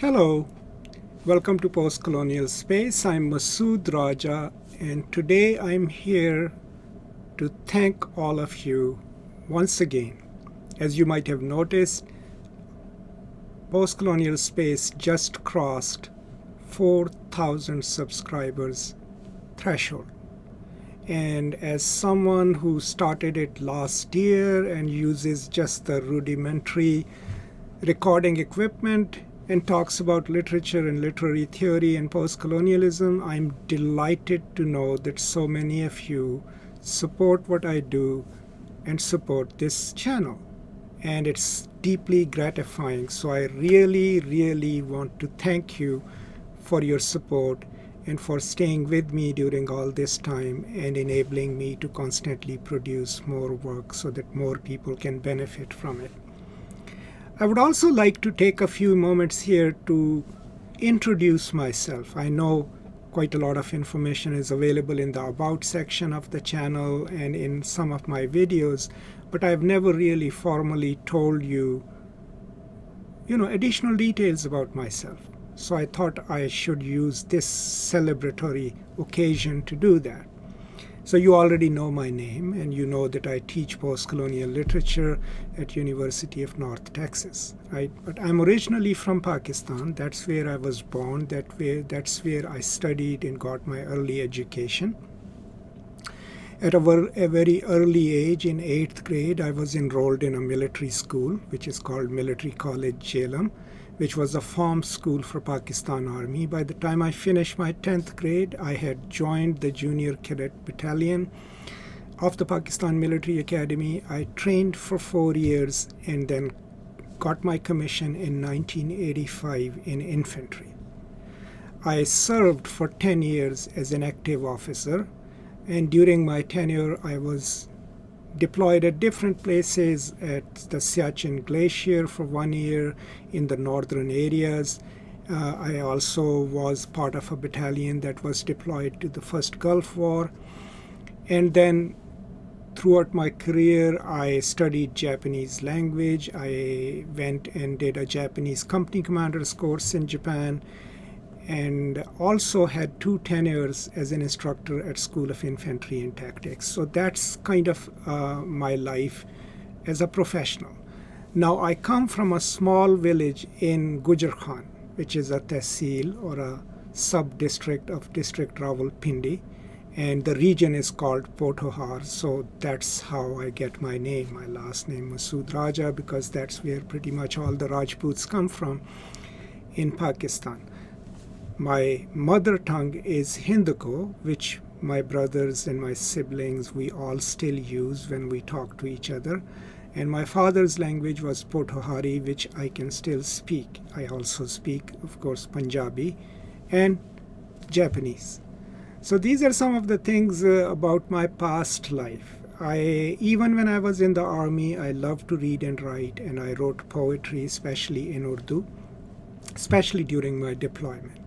Hello, welcome to Post Colonial Space. I'm Masood Raja, and today I'm here to thank all of you once again. As you might have noticed, Post Colonial Space just crossed 4,000 subscribers threshold. And as someone who started it last year and uses just the rudimentary recording equipment and talks about literature and literary theory and post-colonialism, I'm delighted to know that so many of you support what I do and support this channel. And it's deeply gratifying. So I really want to thank you for your support and for staying with me during all this time and enabling me to constantly produce more work so that more people can benefit from it. I would also like to take a few moments here to introduce myself. I know quite a lot of information is available in the About section of the channel and in some of my videos, but I've never really formally told you, additional details about myself. So I thought I should use this celebratory occasion to do that. So you already know my name, and you know that I teach post-colonial literature at University of North Texas, right? But I'm originally from Pakistan. That's where I was born. That's where I studied and got my early education. At a very early age, in 8th grade, I was enrolled in a military school, which is called Military College Jhelum, which was a farm school for Pakistan Army. By the time I finished my 10th grade, I had joined the Junior Cadet Battalion of the Pakistan Military Academy. I trained for 4 years and then got my commission in 1985 in infantry. I served for 10 years as an active officer, and during my tenure I was deployed at different places, at the Siachen Glacier for 1 year in the northern areas. I also was part of a battalion that was deployed to the First Gulf War. And then throughout my career, I studied Japanese language. I went and did a Japanese company commander's course in Japan, and also had 2 tenures as an instructor at School of Infantry and Tactics. So that's kind of my life as a professional. Now I come from a small village in Gujar Khan, which is a tehsil or a sub-district of District Rawalpindi, and the region is called Potohar. So that's how I get my name, my last name Masood Raja, because that's where pretty much all the Rajputs come from in Pakistan. My mother tongue is Hinduko, which my brothers and my siblings, we all still use when we talk to each other. And my father's language was Potohari, which I can still speak. I also speak, of course, Punjabi and Japanese. So these are some of the things about my past life. Even when I was in the army, I loved to read and write, and I wrote poetry, especially in Urdu, especially during my deployment.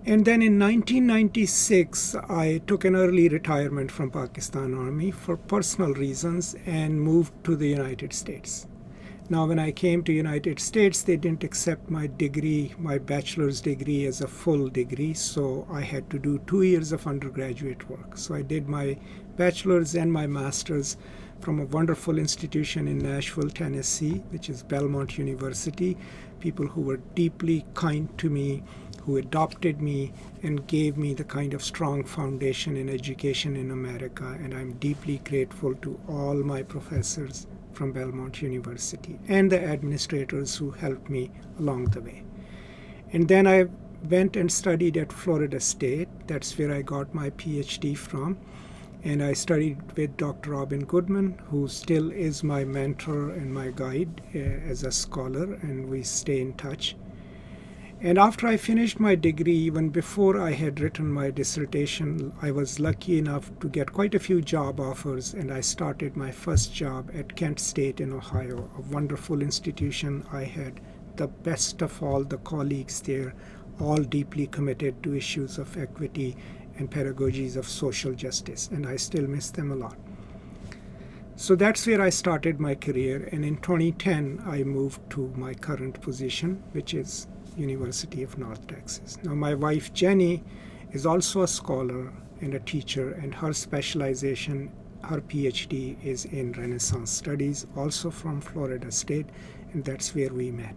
And then in 1996, I took an early retirement from Pakistan Army for personal reasons and moved to the United States. Now, when I came to United States, they didn't accept my degree, my bachelor's degree, as a full degree, so I had to do 2 years of undergraduate work. So I did my bachelor's and my master's from a wonderful institution in Nashville, Tennessee, which is Belmont University. People who were deeply kind to me, who adopted me and gave me the kind of strong foundation in education in America. And I'm deeply grateful to all my professors from Belmont University and the administrators who helped me along the way. And then I went and studied at Florida State. That's where I got my PhD from. And I studied with Dr. Robin Goodman, who still is my mentor and my guide as a scholar, and we stay in touch. And after I finished my degree, even before I had written my dissertation, I was lucky enough to get quite a few job offers, and I started my first job at Kent State in Ohio, a wonderful institution. I had the best of all the colleagues there, all deeply committed to issues of equity and pedagogies of social justice, and I still miss them a lot. So that's where I started my career, and in 2010 I moved to my current position, which is University of North Texas. Now my wife Jenny is also a scholar and a teacher, and her specialization, her PhD, is in Renaissance Studies, also from Florida State, and that's where we met.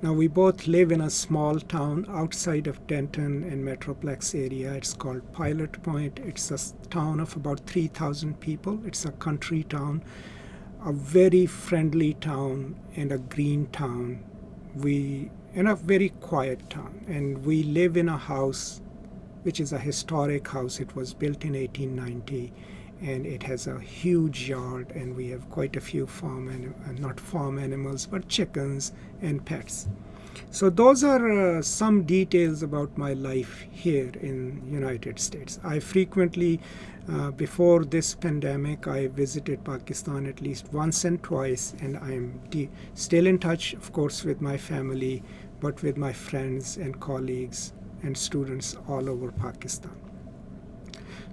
Now we both live in a small town outside of Denton and Metroplex area. It's called Pilot Point. It's a town of about 3,000 people. It's a country town, a very friendly town and a green town. In a very quiet town, and we live in a house which is a historic house. It was built in 1890, and it has a huge yard, and we have quite a few not farm animals, but chickens and pets. So those are some details about my life here in United States. I frequently, before this pandemic, I visited Pakistan at least once and twice, and I am still in touch, of course, with my family, but with my friends and colleagues and students all over Pakistan.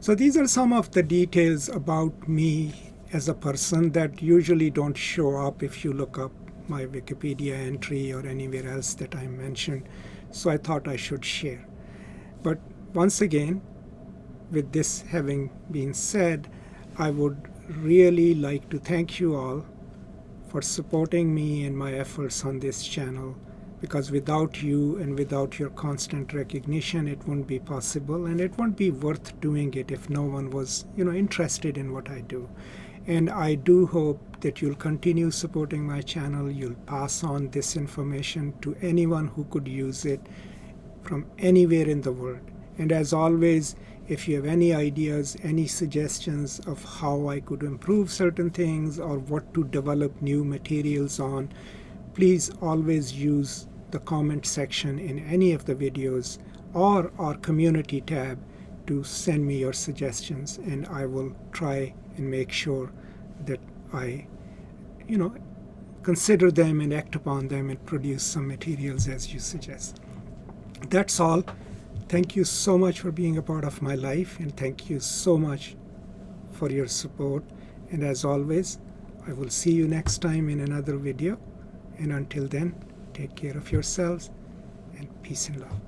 So these are some of the details about me as a person that usually don't show up if you look up my Wikipedia entry or anywhere else that I mentioned. So I thought I should share. But once again, with this having been said, I would really like to thank you all for supporting me and my efforts on this channel, because without you and without your constant recognition, it wouldn't be possible, and it wouldn't be worth doing it if no one was, interested in what I do. And I do hope that you'll continue supporting my channel. You'll pass on this information to anyone who could use it from anywhere in the world. And as always, if you have any ideas, any suggestions of how I could improve certain things or what to develop new materials on, please always use the comment section in any of the videos or our community tab to send me your suggestions, and I will try and make sure that I, consider them and act upon them and produce some materials as you suggest. That's all. Thank you so much for being a part of my life, and thank you so much for your support. And as always, I will see you next time in another video. And until then, take care of yourselves, and peace and love.